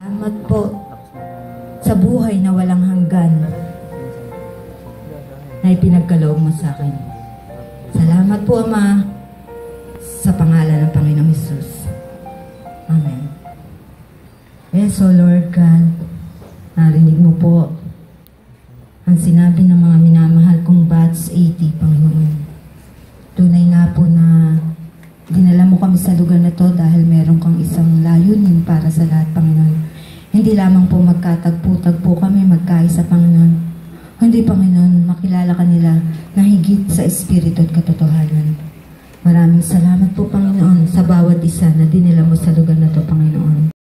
Salamat po sa buhay na walang hanggan na ipinagkaloob mo sa akin. Salamat po, Ama, sa pangalan ng Panginoong Hesus. Amen. Yes, O Lord God, narinig mo po ang sinabi ng mga minamahal kong batch 80, Panginoon. Tunay nga po na dinala mo kami sa lugar na to dahil meron kang isang layunin para sa lahat, Panginoon. Hindi lamang po magkatagpo-tagpo kami, magkaisa, Panginoon. Hindi, Panginoon, makilala ka nila na higit sa espiritu at katotohanan. Maraming salamat po, Panginoon, sa bawat isa na dinala mo sa lugar na to, Panginoon.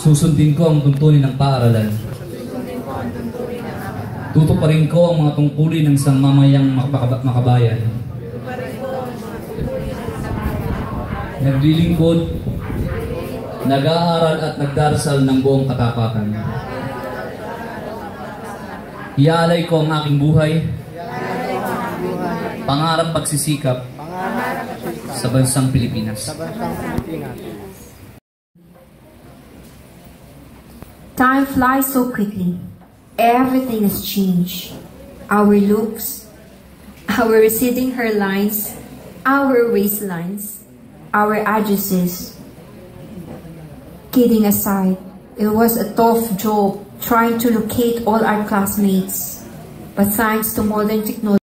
Susundin ko ang tuntunin ng paaralan. Tutuparin ko ang mga tungkulin ng isang mamayang makabayan. Naglilingkod, nag-aaral at nagdarasal ng buong katapakan. Iaalay ko ang aking buhay, pangarap pagsisikap sa bansang Pilipinas. Time flies so quickly. Everything has changed. Our looks, our receding hairlines, our waistlines, our addresses. Kidding aside, it was a tough job trying to locate all our classmates. But thanks to modern technology,